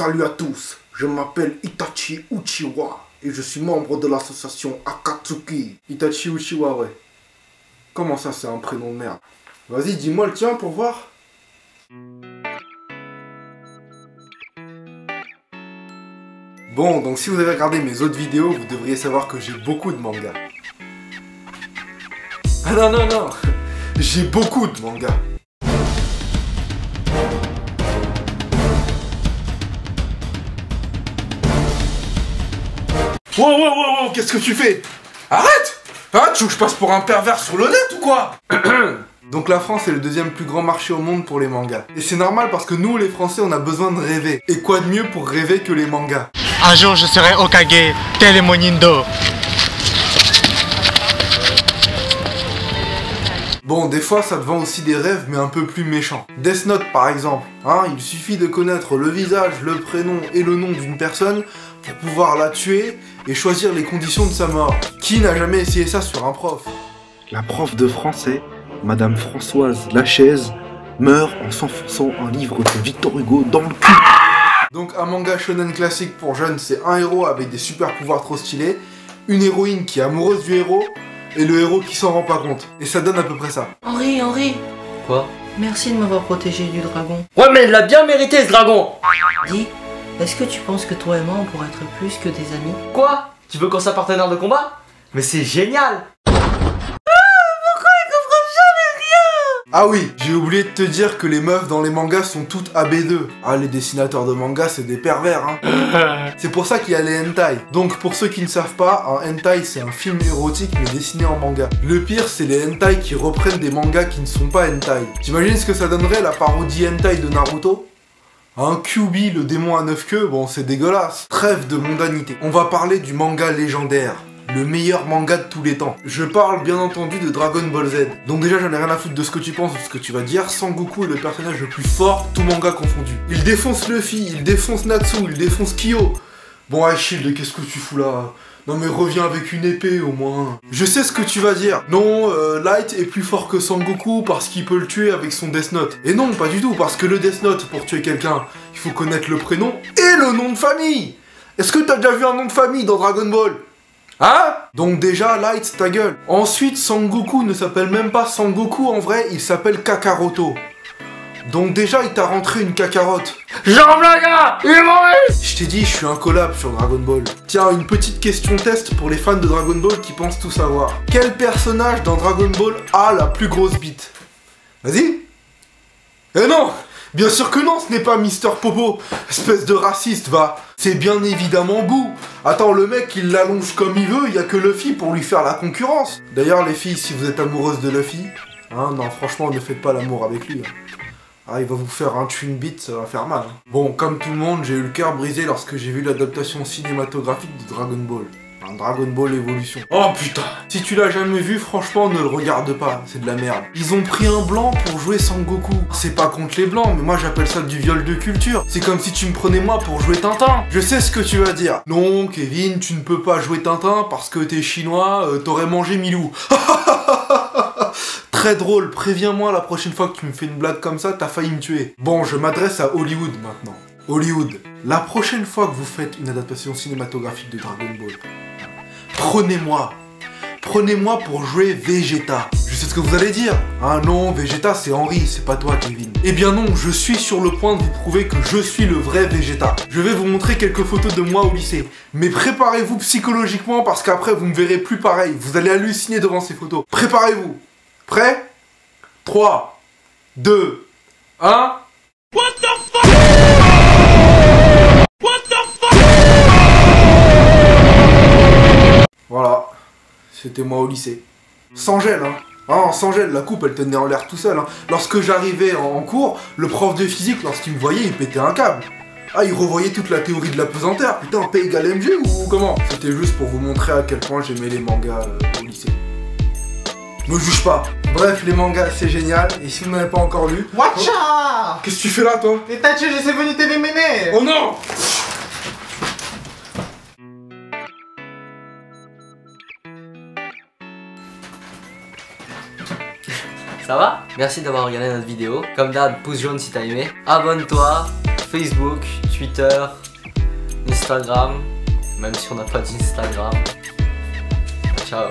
Salut à tous, je m'appelle Itachi Uchiwa et je suis membre de l'association Akatsuki. Itachi Uchiwa, ouais. Comment ça, c'est un prénom de merde? Vas-y, dis-moi le tien pour voir. Bon, donc si vous avez regardé mes autres vidéos, vous devriez savoir que j'ai beaucoup de mangas. Ah non, non, non, j'ai beaucoup de mangas. Wow, qu'est-ce que tu fais? Arrête! Ah, tu veux que je passe pour un pervers sur le net ou quoi? Donc la France est le deuxième plus grand marché au monde pour les mangas. Et c'est normal parce que nous, les Français, on a besoin de rêver. Et quoi de mieux pour rêver que les mangas? Un jour je serai Hokage, tel est mon Nindo. Bon, des fois, ça te vend aussi des rêves, mais un peu plus méchants. Death Note, par exemple. Hein, il suffit de connaître le visage, le prénom et le nom d'une personne pour pouvoir la tuer et choisir les conditions de sa mort. Qui n'a jamais essayé ça sur un prof? La prof de français, Madame Françoise Lachaise, meurt en s'enfonçant un livre de Victor Hugo dans le cul. Donc un manga shonen classique pour jeunes, c'est un héros avec des super pouvoirs trop stylés, une héroïne qui est amoureuse du héros, et le héros qui s'en rend pas compte. Et ça donne à peu près ça. Henri. Quoi? Merci de m'avoir protégé du dragon. Ouais, mais il l'a bien mérité, ce dragon. Dis, est-ce que tu penses que toi et moi on pourrait être plus que des amis? Quoi? Tu veux qu'on soit partenaire de combat? Mais c'est génial. Ah oui, j'ai oublié de te dire que les meufs dans les mangas sont toutes AB2. Ah, les dessinateurs de mangas, c'est des pervers, hein. C'est pour ça qu'il y a les hentai. Donc pour ceux qui ne savent pas, un hentai c'est un film érotique mais dessiné en manga. Le pire, c'est les hentai qui reprennent des mangas qui ne sont pas hentai. T'imagines ce que ça donnerait la parodie hentai de Naruto? Un Kyuubi, le démon à 9 queues, bon c'est dégueulasse. Trêve de mondanité. On va parler du manga légendaire. Le meilleur manga de tous les temps. Je parle bien entendu de Dragon Ball Z. Donc déjà j'en ai rien à foutre de ce que tu penses ou de ce que tu vas dire. Sangoku est le personnage le plus fort, tout manga confondu. Il défonce Luffy, il défonce Natsu, il défonce Kyo. Bon Shield, qu'est-ce que tu fous là? Non mais reviens avec une épée au moins. Je sais ce que tu vas dire. Non, Light est plus fort que Sangoku parce qu'il peut le tuer avec son Death Note. Et non, pas du tout, parce que le Death Note, pour tuer quelqu'un, il faut connaître le prénom et le nom de famille. Est-ce que t'as déjà vu un nom de famille dans Dragon Ball? Hein? Donc déjà, Light, ta gueule. Ensuite, Sangoku ne s'appelle même pas Sangoku en vrai, il s'appelle Kakaroto. Donc déjà, il t'a rentré une cacarotte. Jean Blaga, il est mort. Je t'ai dit, je suis un collab sur Dragon Ball. Tiens, une petite question test pour les fans de Dragon Ball qui pensent tout savoir. Quel personnage dans Dragon Ball a la plus grosse bite? Vas-y. Eh non! Bien sûr que non, ce n'est pas Mister Popo. Espèce de raciste, va. C'est bien évidemment Boo. Attends, le mec, il l'allonge comme il veut, il y a que Luffy pour lui faire la concurrence. D'ailleurs, les filles, si vous êtes amoureuses de Luffy, hein, non, franchement, ne faites pas l'amour avec lui. Hein. Ah, il va vous faire un twin beat, ça va faire mal. Hein. Bon, comme tout le monde, j'ai eu le cœur brisé lorsque j'ai vu l'adaptation cinématographique de Dragon Ball. Un Dragon Ball Evolution. Oh putain! Si tu l'as jamais vu, franchement, ne le regarde pas, c'est de la merde. Ils ont pris un blanc pour jouer Sangoku. C'est pas contre les blancs, mais moi j'appelle ça du viol de culture. C'est comme si tu me prenais moi pour jouer Tintin. Je sais ce que tu vas dire. Non, Kevin, tu ne peux pas jouer Tintin parce que t'es chinois, t'aurais mangé Milou. Très drôle, préviens-moi la prochaine fois que tu me fais une blague comme ça, t'as failli me tuer. Bon, je m'adresse à Hollywood maintenant. Hollywood, la prochaine fois que vous faites une adaptation cinématographique de Dragon Ball, prenez-moi pour jouer Vegeta. Je sais ce que vous allez dire. Ah non, Vegeta c'est Henri, c'est pas toi Kevin. Eh bien non, je suis sur le point de vous prouver que je suis le vrai Vegeta. Je vais vous montrer quelques photos de moi au lycée. Mais préparez-vous psychologiquement parce qu'après vous me verrez plus pareil. Vous allez halluciner devant ces photos. Préparez-vous. Prêt? 3, 2, 1... What the fuck? What the fuck? Voilà, c'était moi au lycée. Sans gel, hein. Ah, sans gel, la coupe elle tenait en l'air tout seul. Hein. Lorsque j'arrivais en cours, le prof de physique, lorsqu'il me voyait, il pétait un câble. Ah, il revoyait toute la théorie de la pesanteur. Putain, P égale MG ou comment? C'était juste pour vous montrer à quel point j'aimais les mangas au lycée. Me juge pas. Bref, les mangas, c'est génial. Et si vous n'avez pas encore lu... Watcha! Qu'est-ce que tu fais là, toi? Itachi, je suis venu t'éliminer! Oh non! Ça va? Merci d'avoir regardé notre vidéo. Comme d'hab, pouce jaune si t'as aimé. Abonne-toi, Facebook, Twitter, Instagram, même si on n'a pas d'Instagram. Ciao.